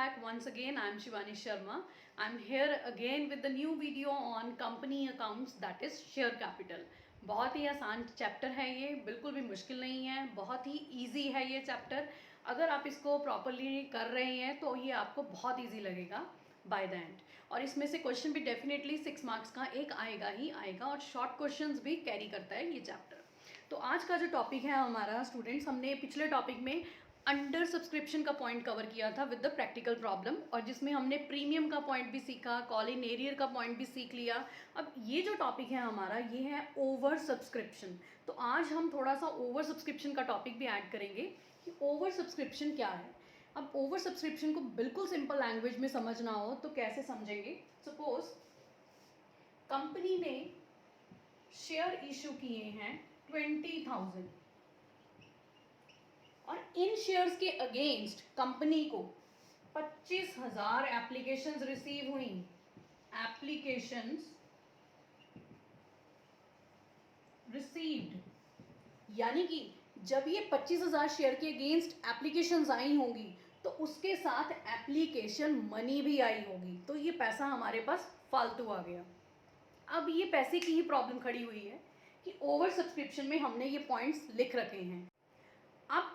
back once again. I am Shivani Sharma. I am here again with the new video on company accounts, that is share capital. बहुत ही आसान chapter है ये, बिल्कुल भी मुश्किल नहीं है, बहुत ही इजी है ये चैप्टर. अगर आप इसको प्रॉपरली कर रहे हैं तो ये आपको बहुत इजी लगेगा बाय द एंड. और इसमें से क्वेश्चन भी डेफिनेटली 6 मार्क्स का एक आएगा ही आएगा और शॉर्ट क्वेश्चंस भी कैरी करता है ये चैप्टर. तो आज का जो टॉपिक है हमारा स्टूडेंट्स, हमने पिछले टॉपिक में अंडर सब्सक्रिप्शन का पॉइंट कवर किया था विद द प्रैक्टिकल प्रॉब्लम, और जिसमें हमने प्रीमियम का पॉइंट भी सीखा, कॉल इन एरियर का पॉइंट भी सीख लिया. अब ये जो टॉपिक है हमारा ये है ओवर सब्सक्रिप्शन. तो आज हम थोड़ा सा ओवर सब्सक्रिप्शन का टॉपिक भी ऐड करेंगे कि ओवर सब्सक्रिप्शन क्या है. अब ओवर सब्सक्रिप्शन को बिल्कुल सिंपल लैंग्वेज में समझना हो तो कैसे समझेंगे. सपोज कंपनी ने शेयर इशू किए हैं 20,000 और इन शेयर्स के अगेंस्ट कंपनी को 25,000 एप्लीकेशंस रिसीव हुई. एप्लीकेशंस रिसीव्ड, यानी कि जब ये 25,000 शेयर के अगेंस्ट एप्लीकेशंस आई होंगी तो उसके साथ एप्लीकेशन मनी भी आई होगी. तो ये पैसा हमारे पास फालतू आ गया. अब ये पैसे की ही प्रॉब्लम खड़ी हुई है कि ओवर सब्सक्रिप्शन में हमने ये पॉइंट्स लिख रखे हैं. अब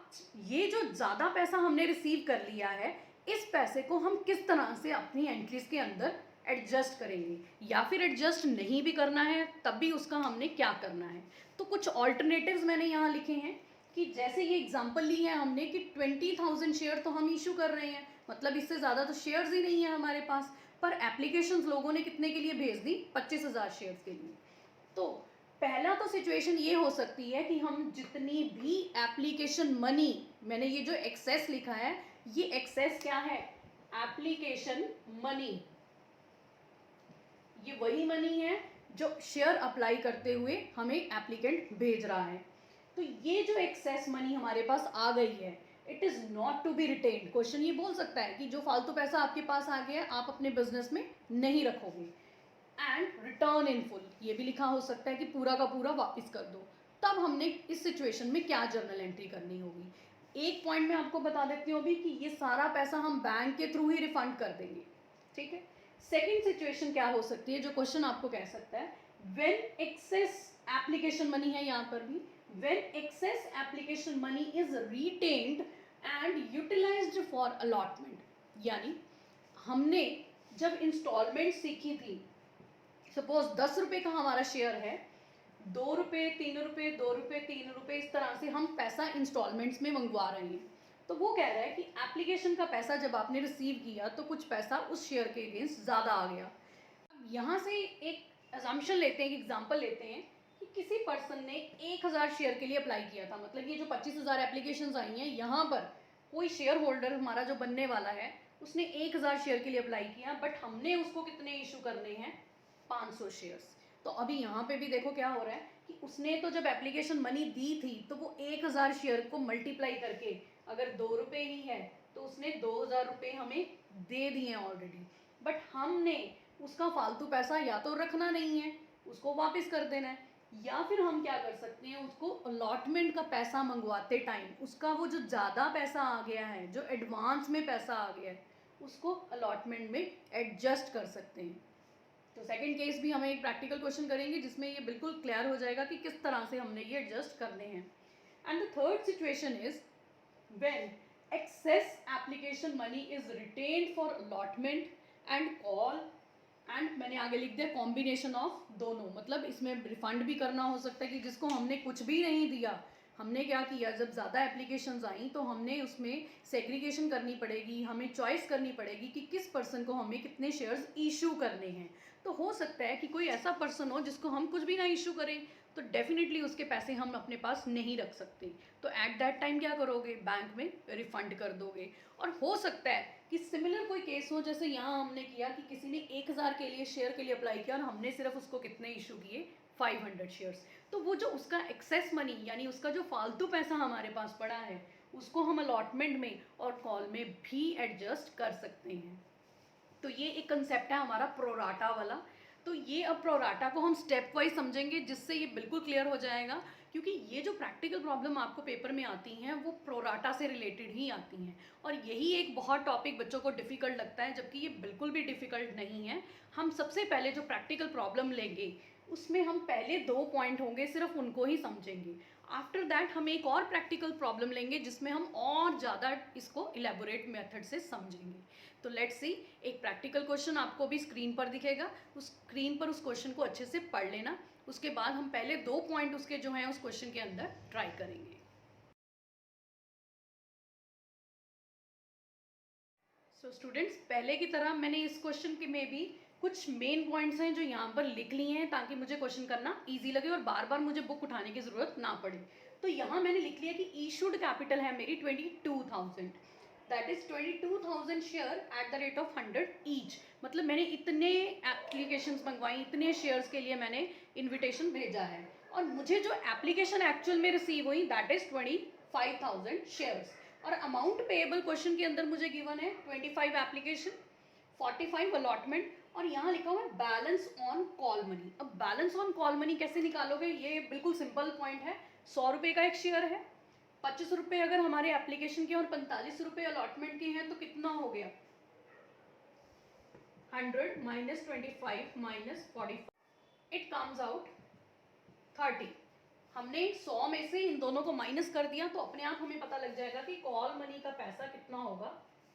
ये जो ज़्यादा पैसा हमने रिसीव कर लिया है, इस पैसे को हम किस तरह से अपनी एंट्रीज के अंदर एडजस्ट करेंगे, या फिर एडजस्ट नहीं भी करना है तब भी उसका हमने क्या करना है. तो कुछ ऑल्टरनेटिव्स मैंने यहाँ लिखे हैं कि जैसे ये एग्जांपल ली है हमने कि 20,000 शेयर तो हम इशू कर रहे हैं, मतलब इससे ज़्यादा तो शेयर्स ही नहीं है हमारे पास, पर एप्लीकेशंस लोगों ने कितने के लिए भेज दी, 25,000 शेयर्स के लिए. तो पहला तो सिचुएशन ये हो सकती है कि हम जितनी भी एप्लीकेशन मनी, मैंने ये जो एक्सेस लिखा है ये एक्सेस क्या है, एप्लीकेशन मनी. ये वही मनी है जो शेयर अप्लाई करते हुए हमें एप्लीकेंट भेज रहा है. तो ये जो एक्सेस मनी हमारे पास आ गई है, it is not to be retained. Question ये बोल सकता है कि जो फालतू पैसा आपके पास आ गया आप अपने बिजनेस में नहीं रखोगे. एंड रिटर्न इन फुल, ये भी लिखा हो सकता है कि पूरा का पूरा वापस कर दो. तब हमने इस सिचुएशन में क्या जर्नल एंट्री करनी होगी. एक पॉइंट में आपको बता देती हूँ अभी कि ये सारा पैसा हम बैंक के थ्रू ही रिफंड कर देंगे, ठीक है. सेकेंड सिचुएशन क्या हो सकती है, जो क्वेश्चन आपको कह सकता है, व्हेन एक्सेस एप्लीकेशन मनी है यहाँ पर भी, when excess application money is retained and utilised for allotment. यानी हमने जब इंस्टॉलमेंट सीखी थी, सपोज 10 रुपये का हमारा शेयर है, 2 रुपये 3 रुपये 2 रुपये 3 रुपये इस तरह से हम पैसा इंस्टॉलमेंट्स में मंगवा रहे हैं. तो वो कह रहा है कि एप्लीकेशन का पैसा जब आपने रिसीव किया तो कुछ पैसा उस शेयर के अगेंस्ट ज़्यादा आ गया. अब यहाँ से एक अजम्पशन लेते हैं, एक एग्जाम्पल लेते हैं कि किसी पर्सन ने 1,000 शेयर के लिए अप्लाई किया था. मतलब ये जो 25,000 एप्लीकेशंस आई हैं, यहाँ पर कोई शेयर होल्डर हमारा जो बनने वाला है उसने 1,000 शेयर के लिए अप्लाई किया, बट हमने उसको कितने इशू करने हैं, 500 शेयर्स. तो अभी यहाँ पे भी देखो क्या हो रहा है कि उसने तो जब एप्लीकेशन मनी दी थी तो वो 1,000 शेयर को मल्टीप्लाई करके अगर 2 रुपये ही है तो उसने 2,000 रुपये हमें दे दिए ऑलरेडी. बट हमने उसका फालतू पैसा या तो रखना नहीं है, उसको वापस कर देना है, या फिर हम क्या कर सकते हैं, उसको अलॉटमेंट का पैसा मंगवाते टाइम उसका वो जो ज़्यादा पैसा आ गया है, जो एडवांस में पैसा आ गया है, उसको अलॉटमेंट में एडजस्ट कर सकते हैं. तो सेकंड केस भी हमें एक प्रैक्टिकल क्वेश्चन करेंगे जिसमें ये बिल्कुल क्लियर हो जाएगा कि किस तरह से हमने ये एडजस्ट करने हैं. And the third situation is when excess application money is retained for allotment and call, and मैंने आगे लिख दिया कॉम्बिनेशन ऑफ दोनों. मतलब इसमें रिफंड भी करना हो सकता है कि जिसको हमने कुछ भी नहीं दिया, हमने क्या किया, जब ज़्यादा एप्लीकेशंस आई तो हमने उसमें सेग्रीगेशन करनी पड़ेगी, हमें चॉइस करनी पड़ेगी कि किस पर्सन को हमें कितने शेयर्स इशू करने हैं. तो हो सकता है कि कोई ऐसा पर्सन हो जिसको हम कुछ भी ना इशू करें, तो डेफिनेटली उसके पैसे हम अपने पास नहीं रख सकते. तो एट दैट टाइम क्या करोगे, बैंक में रिफंड कर दोगे. और हो सकता है कि सिमिलर कोई केस हो जैसे यहाँ हमने किया कि किसी ने 1,000 के लिए शेयर के लिए अप्लाई किया और हमने सिर्फ उसको कितने इशू किए, 500 शेयर्स. तो वो जो उसका एक्सेस मनी, यानी उसका जो फालतू पैसा हमारे पास पड़ा है, उसको हम अलॉटमेंट में और कॉल में भी एडजस्ट कर सकते हैं. तो ये एक कंसेप्ट है हमारा प्रोराटा वाला. तो ये अब प्रोराटा को हम स्टेप वाइज समझेंगे, जिससे ये बिल्कुल क्लियर हो जाएगा, क्योंकि ये जो प्रैक्टिकल प्रॉब्लम आपको पेपर में आती हैं वो प्रोराटा से रिलेटेड ही आती हैं, और यही एक बहुत टॉपिक बच्चों को डिफ़िकल्ट लगता है, जबकि ये बिल्कुल भी डिफ़िकल्ट नहीं है। हम सबसे पहले जो प्रैक्टिकल प्रॉब्लम लेंगे उसमें हम पहले 2 पॉइंट होंगे, सिर्फ उनको ही समझेंगे। आफ्टर दैट हम एक और प्रैक्टिकल प्रॉब्लम लेंगे जिसमें हम और ज़्यादा इसको इलेबोरेट मेथड से समझेंगे। तो लेट्स सी, एक प्रैक्टिकल क्वेश्चन आपको भी स्क्रीन पर दिखेगा, उस स्क्रीन पर उस क्वेश्चन को अच्छे से पढ़ लेना। उसके बाद हम पहले 2 पॉइंट उसके जो हैं उस क्वेश्चन के अंदर ट्राई करेंगे। सो स्टूडेंट्स, पहले की तरह मैंने इस क्वेश्चन के में भी कुछ मेन पॉइंट्स हैं जो यहाँ पर लिख लिए हैं, ताकि मुझे क्वेश्चन करना इजी लगे और बार बार मुझे बुक उठाने की ज़रूरत ना पड़े। तो यहाँ मैंने लिख लिया कि इशूड कैपिटल है मेरी 22,000, that is 22,000 share at the rate of 100 each. मतलब मैंने इतने एप्लीकेशंस मंगवाई, इतने शेयर्स के लिए मैंने इन्विटेशन भेजा है, और मुझे जो एप्लीकेशन एक्चुअल में रिसीव हुई दैट इज 25,000 शेयर्स। और अमाउंट पेएबल क्वेश्चन के अंदर मुझे गिवन है 25 एप्लीकेशन, 45 अलॉटमेंट, और यहाँ लिखा हुआ है बैलेंस ऑन कॉल मनी। अब बैलेंस ऑन कॉल मनी कैसे निकालोगे, ये बिल्कुल सिंपल पॉइंट है। 100 रुपये का एक शेयर है, 25 रुपये अगर हमारे एप्लीकेशन के और 45 रुपये अलॉटमेंट के हैं तो कितना हो गया, 100 minus 25 minus 45, it comes out 30। हमने 100 में से इन दोनों को माइनस कर दिया, तो अपने आप हमें पता लग जाएगा कि कॉल मनी का पैसा कितना होगा,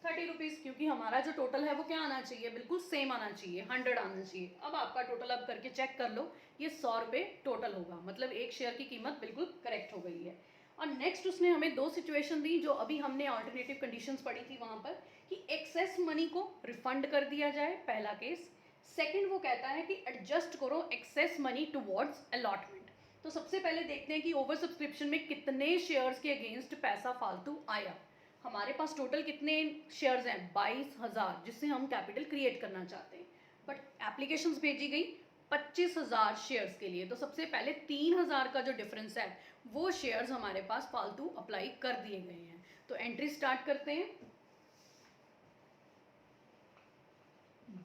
30 रुपीज़, क्योंकि हमारा जो टोटल है वो क्या आना चाहिए, बिल्कुल सेम आना चाहिए, 100 आना चाहिए। अब आपका टोटल अब करके चेक कर लो, ये 100 रुपये टोटल होगा, मतलब एक शेयर की कीमत बिल्कुल करेक्ट हो गई है। और नेक्स्ट उसने हमें 2 सिचुएशन दी, जो अभी हमने अल्टरनेटिव कंडीशंस पढ़ी थी वहाँ पर, कि एक्सेस मनी को रिफंड कर दिया जाए, पहला केस। सेकंड वो कहता है कि एडजस्ट करो एक्सेस मनी टुवर्ड्स अलॉटमेंट। तो सबसे पहले देखते हैं कि ओवर सब्सक्रिप्शन में कितने शेयर्स के अगेंस्ट पैसा फालतू आया। हमारे पास टोटल कितने शेयर्स हैं, 22,000, जिससे हम कैपिटल क्रिएट करना चाहते हैं, बट एप्लीकेशंस भेजी गई 25,000 शेयर्स के लिए। तो सबसे पहले 3,000 का जो डिफरेंस है वो शेयर्स हमारे पास फालतू अप्लाई कर दिए गए हैं। तो एंट्री स्टार्ट करते हैं।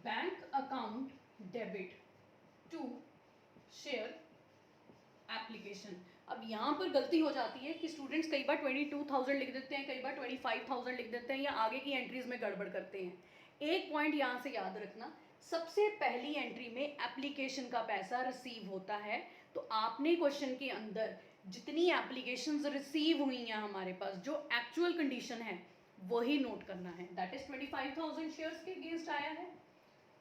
Bank account debit to share application. अब यहाँ पर गलती हो जाती है कि स्टूडेंट्स कई बार 22,000 लिख देते हैं, कई बार 25,000 लिख देते हैं, या आगे की एंट्रीज में गड़बड़ करते हैं। एक पॉइंट यहाँ से याद रखना, सबसे पहली एंट्री में एप्लीकेशन का पैसा रिसीव होता है, तो आपने क्वेश्चन के अंदर जितनी एप्लीकेशंस रिसीव हुई हैं हमारे पास, जो एक्चुअल कंडीशन है वही नोट करना है। दैट इज 25,000 शेयर्स के अगेंस्ट आया है,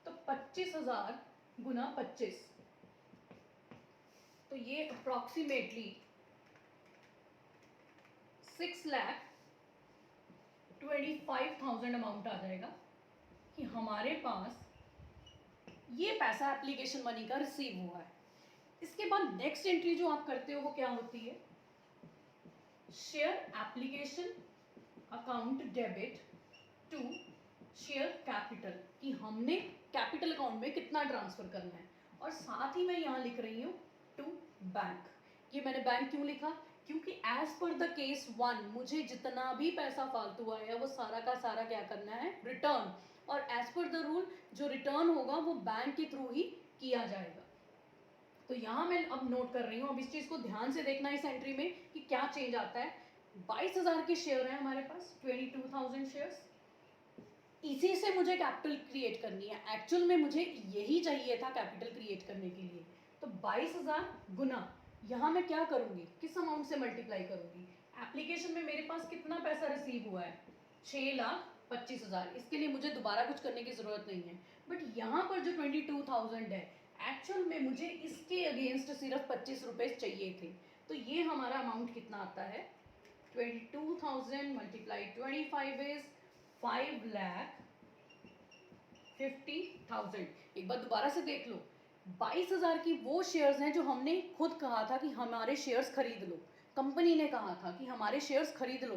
तो 25,000 गुना 25, तो ये अप्रॉक्सीमेटली 6,25,000 अमाउंट आ जाएगा कि हमारे पास ये पैसा एप्लीकेशन मनी का रिसीव हुआ है। इसके बाद नेक्स्ट एंट्री जो आप करते हो वो क्या होती है, share application account debit to share capital, कि हमने कैपिटल अकाउंट में कितना ट्रांसफर करना है। और साथ ही मैं यहाँ लिख रही हूँ टू बैंक। ये मैंने बैंक क्यों लिखा, क्योंकि एज पर द केस 1 मुझे जितना भी पैसा फालतू आया वो सारा का सारा क्या करना है, रिटर्न। और एज पर द रूल जो रिटर्न होगा वो बैंक के थ्रू ही किया जाएगा। तो यहाँ मैं अब नोट कर रही हूँ, अब इस चीज़ को ध्यान से देखना इस एंट्री में कि क्या चेंज आता है। 22,000 के शेयर हैं हमारे पास, 22,000 शेयर्स, इसी से मुझे कैपिटल क्रिएट करनी है। एक्चुअल में मुझे यही चाहिए था कैपिटल क्रिएट करने के लिए। तो 22,000 गुना यहाँ मैं क्या करूँगी, किस अमाउंट से मल्टीप्लाई करूँगी, एप्लीकेशन में मेरे पास कितना पैसा रिसीव हुआ है, 6,25,000। इसके लिए मुझे दोबारा कुछ करने की ज़रूरत नहीं है। बट यहाँ पर जो 22,000 है, एक्चुअल में मुझे इसके अगेंस्ट सिर्फ 25 रुपये चाहिए थे। तो ये हमारा अमाउंट कितना आता है, 22,000 मल्टीप्लाई 25 इज 5,50,000। एक बार दोबारा से देख लो, 22,000 की वो शेयर्स हैं जो हमने खुद कहा था कि हमारे शेयर्स खरीद लो, कंपनी ने कहा था कि हमारे शेयर्स खरीद लो,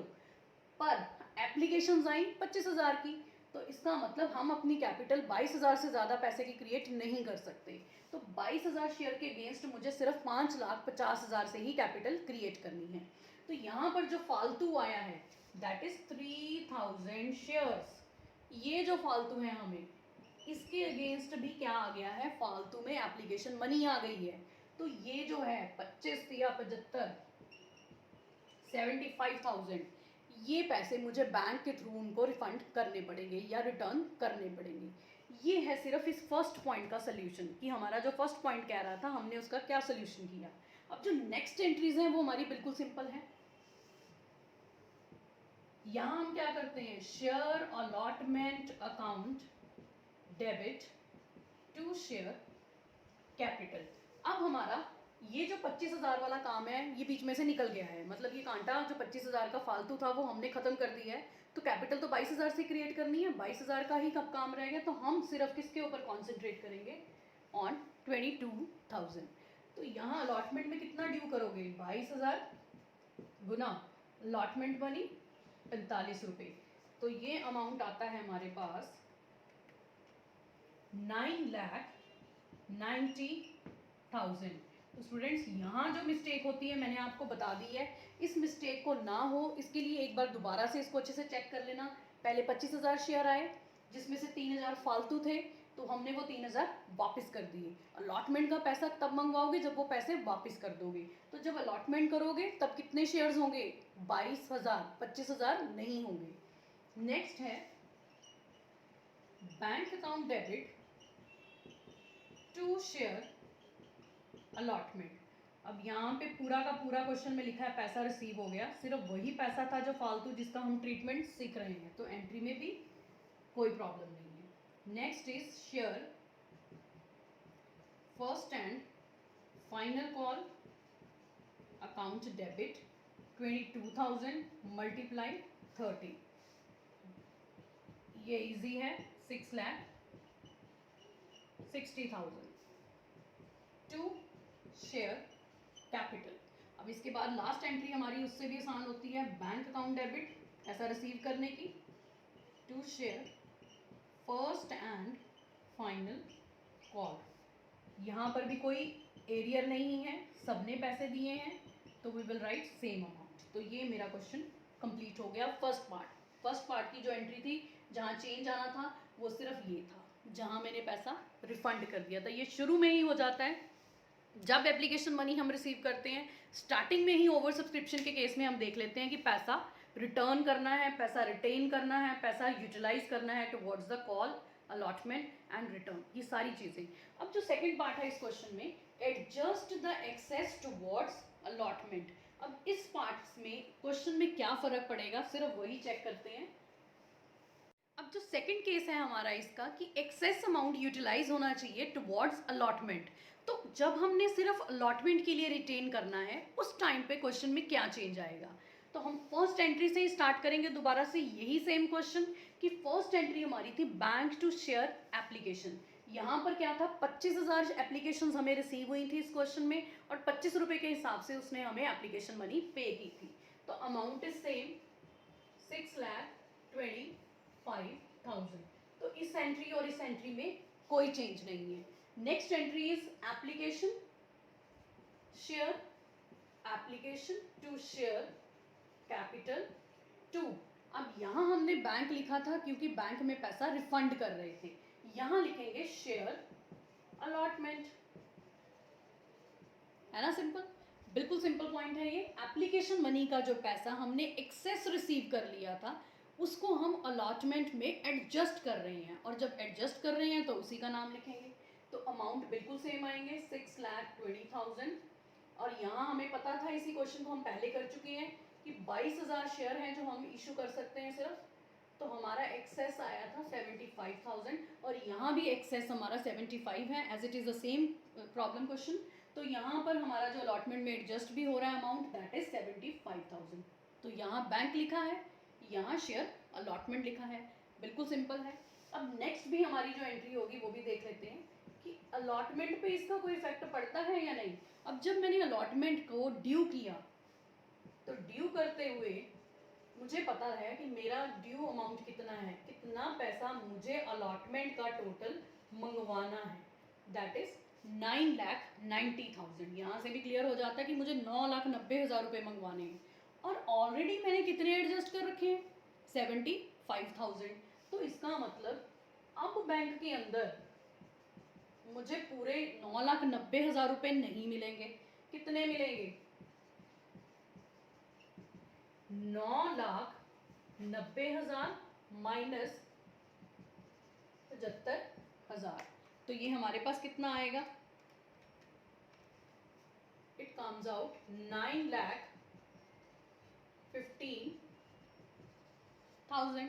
पर एप्लीकेशंस आई 25,000 की। तो इसका मतलब हम अपनी कैपिटल 22,000 से ज़्यादा पैसे की क्रिएट नहीं कर सकते। तो 22,000 शेयर के अगेंस्ट मुझे सिर्फ 5,50,000 से ही कैपिटल क्रिएट करनी है। तो यहाँ पर जो फालतू आया है दैट इज 3,000 शेयर्स। ये जो फालतू है हमें इसके अगेंस्ट भी क्या आ गया है, फालतू में एप्लीकेशन मनी आ गई है। तो ये जो है 25 या 75, 75,000, ये पैसे मुझे बैंक के थ्रू उनको रिफंड करने पड़ेंगे या रिटर्न करने पड़ेंगे। ये है सिर्फ इस फर्स्ट पॉइंट का सोल्यूशन, कि हमारा जो फर्स्ट पॉइंट कह रहा था हमने उसका क्या सोल्यूशन किया। अब जो नेक्स्ट एंट्रीज हैं वो हमारी बिल्कुल सिंपल है। यहाँ हम क्या करते हैं, share allotment account debit to share capital. अब हमारा ये जो 25,000 वाला काम है ये बीच में से निकल गया है, मतलब ये कांटा जो 25,000 का फालतू था वो हमने खत्म कर दिया है। तो कैपिटल तो 22,000 से क्रिएट करनी है, 22,000 का ही कब काम रहेगा, तो हम सिर्फ किसके ऊपर कॉन्सेंट्रेट करेंगे, ऑन 22,000। तो यहाँ अलॉटमेंट में कितना ड्यू करोगे, 22,000 गुना अलॉटमेंट बनी 45 रुपये, तो ये अमाउंट आता है हमारे पास 9,90,000। तो स्टूडेंट्स यहाँ जो मिस्टेक होती है मैंने आपको बता दी है, इस मिस्टेक को ना हो इसके लिए एक बार दोबारा से इसको अच्छे से चेक कर लेना। पहले 25,000 शेयर आए जिसमें से 3,000 फालतू थे, तो हमने वो 3,000 वापस कर दिए। अलॉटमेंट का पैसा तब मंगवाओगे जब वो पैसे वापस कर दोगे। तो जब अलॉटमेंट करोगे तब कितने शेयर्स होंगे, 22,000, 25,000 नहीं होंगे। नेक्स्ट है bank account debit to share allotment. अब यहाँ पे पूरा का पूरा क्वेश्चन में लिखा है पैसा रिसीव हो गया, सिर्फ वही पैसा था जो फालतू जिसका हम ट्रीटमेंट सीख रहे हैं, तो एंट्री में भी कोई प्रॉब्लम नहीं है। Next is share first and final call account debit 22,000 multiply 30, ये इजी है, 6,60,000 टू शेयर कैपिटल। अब इसके बाद लास्ट एंट्री हमारी उससे भी आसान होती है, बैंक अकाउंट डेबिट ऐसा रिसीव करने की to share first and final call. यहाँ पर भी कोई एरियर नहीं है, सबने पैसे दिए हैं, तो we will write same amount. तो ये मेरा क्वेश्चन कंप्लीट हो गया फर्स्ट पार्ट। फर्स्ट पार्ट की जो एंट्री थी जहाँ चेंज आना था वो सिर्फ ये था, जहाँ मैंने पैसा रिफंड कर दिया था। ये शुरू में ही हो जाता है जब एप्लीकेशन मनी हम रिसीव करते हैं, स्टार्टिंग में ही ओवर सब्सक्रिप्शन के केस में हम देख लेते हैं कि पैसा रिटर्न करना है, पैसा रिटेन करना है, पैसा यूटिलाइज करना है towards the call, allotment and return, ये सारी चीज़ें। अब जो सेकंड पार्ट है इस क्वेश्चन में, adjust the excess towards allotment. अब इस पार्ट में क्वेश्चन में क्या फ़र्क पड़ेगा सिर्फ वही चेक करते हैं। अब जो सेकंड केस है हमारा इसका कि एक्सेस अमाउंट यूटिलाइज होना चाहिए टुवर्ड्स अलॉटमेंट, तो जब हमने सिर्फ अलॉटमेंट के लिए रिटेन करना है उस टाइम पे क्वेश्चन में क्या चेंज आएगा। तो हम फर्स्ट एंट्री से ही स्टार्ट करेंगे दोबारा से, यही सेम क्वेश्चन कि फर्स्ट एंट्री हमारी थी बैंक टू शेयर एप्लीकेशन। यहाँ पर क्या था, 25,000 एप्लीकेशन हमें रिसीव हुई थी इस क्वेश्चन में, और 25 रुपये के हिसाब से उसने हमें एप्लीकेशन मनी पे की थी। तो अमाउंट इज सेम 6,25,000। तो इस एंट्री और इस एंट्री में कोई चेंज नहीं है। Next entry is application share, application to share capital 2। अब यहाँ हमने बैंक लिखा था क्योंकि बैंक में पैसा रिफंड कर रहे थे, यहाँ लिखेंगे शेयर अलॉटमेंट, है ना, सिंपल, बिल्कुल सिंपल पॉइंट है ये। एप्लीकेशन मनी का जो पैसा हमने एक्सेस रिसीव कर लिया था उसको हम अलॉटमेंट में एडजस्ट कर रहे हैं, और जब एडजस्ट कर रहे हैं तो उसी का नाम लिखेंगे। तो अमाउंट बिल्कुल सेम आएंगे 6,20,000, और यहाँ हमें पता था, इसी क्वेश्चन को हम पहले कर चुके हैं कि 22,000 शेयर हैं जो हम इशू कर सकते हैं सिर्फ, तो हमारा एक्सेस आया था 75,000, और यहाँ भी एक्सेस हमारा 75 है, as it is the same problem question. तो यहाँ पर हमारा जो अलॉटमेंट में एडजस्ट भी हो रहा है अमाउंट, दैट इज 75,000। तो यहाँ बैंक लिखा है, यहाँ शेयर अलॉटमेंट लिखा है, बिल्कुल सिंपल है। अब नेक्स्ट भी हमारी जो एंट्री होगी वो भी देख लेते हैं कि अलॉटमेंट पे इसका कोई इफेक्ट पड़ता है या नहीं। अब जब मैंने अलॉटमेंट को ड्यू किया, तो ड्यू करते हुए मुझे पता है कि मेरा ड्यू अमाउंट कितना है, कितना पैसा मुझे अलॉटमेंट का टोटल मंगवाना है, दैट इज 9,90,000। यहाँ से भी क्लियर हो जाता है कि मुझे 9,90,000 रुपये मंगवाने हैं, और ऑलरेडी मैंने कितने एडजस्ट कर रखे हैं, 75,000। तो इसका मतलब अब बैंक के अंदर मुझे पूरे 9,90,000 रुपए नहीं मिलेंगे। कितने मिलेंगे? 9,90,000 माइनस 75,000। तो ये हमारे पास कितना आएगा? It comes out 9,15,000।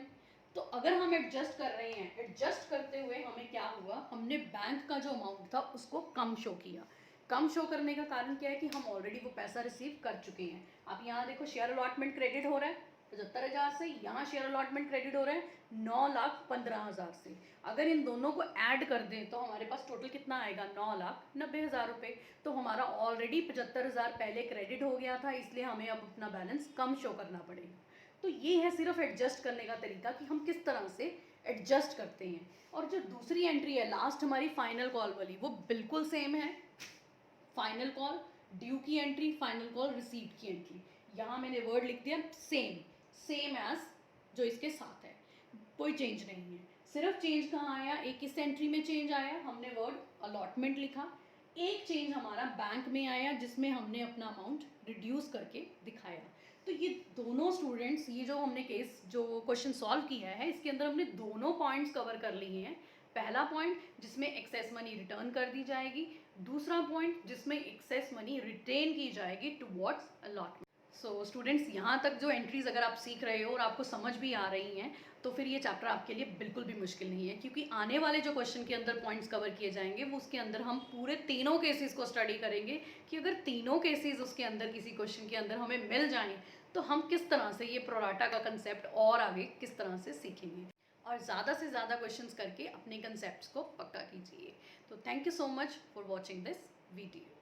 तो अगर हम एडजस्ट कर रहे हैं, एडजस्ट करते हुए हमें क्या हुआ, हमने बैंक का जो अमाउंट था उसको कम शो किया। कम शो करने का कारण क्या है कि हम ऑलरेडी वो पैसा रिसीव कर चुके हैं। आप यहाँ देखो, शेयर अलॉटमेंट क्रेडिट हो रहा है 75,000 से, यहाँ शेयर अलॉटमेंट क्रेडिट हो रहा है 9,15,000 से। अगर इन दोनों को ऐड कर दें तो हमारे पास टोटल कितना आएगा? 9,90,000 रुपये। तो हमारा ऑलरेडी 75,000 पहले क्रेडिट हो गया था, इसलिए हमें अब अपना बैलेंस कम शो करना पड़ेगा। तो ये है सिर्फ एडजस्ट करने का तरीका कि हम किस तरह से एडजस्ट करते हैं। और जो दूसरी एंट्री है लास्ट हमारी फाइनल कॉल वाली, वो बिल्कुल सेम है। फाइनल कॉल ड्यू की एंट्री, फाइनल कॉल रिसीट की एंट्री। यहाँ मैंने वर्ड लिख दिया सेम एज जो इसके साथ है, कोई चेंज नहीं है। सिर्फ चेंज कहाँ आया? एक इस एंट्री में चेंज आया, हमने वर्ड अलॉटमेंट लिखा। एक चेंज हमारा बैंक में आया जिसमें हमने अपना अमाउंट रिड्यूस करके दिखाया। तो ये दोनों स्टूडेंट्स, ये जो हमने केस जो क्वेश्चन सॉल्व किया है, इसके अंदर हमने दोनों पॉइंट्स कवर कर लिए हैं। पहला पॉइंट जिसमें एक्सेस मनी रिटर्न कर दी जाएगी, दूसरा पॉइंट जिसमें एक्सेस मनी रिटेन की जाएगी टुवर्ड्स अलॉटमेंट। सो स्टूडेंट्स, यहाँ तक जो एंट्रीज अगर आप सीख रहे हो और आपको समझ भी आ रही हैं, तो फिर ये चैप्टर आपके लिए बिल्कुल भी मुश्किल नहीं है, क्योंकि आने वाले जो क्वेश्चन के अंदर पॉइंट्स कवर किए जाएंगे वो उसके अंदर हम पूरे तीनों केसेस को स्टडी करेंगे कि अगर तीनों केसेस उसके अंदर किसी क्वेश्चन के अंदर हमें मिल जाएं तो हम किस तरह से ये प्रोराटा का कंसेप्ट और आगे किस तरह से सीखेंगे। और ज़्यादा से ज़्यादा क्वेश्चंस करके अपने कंसेप्ट्स को पक्का कीजिए। तो thank you so much for watching this video.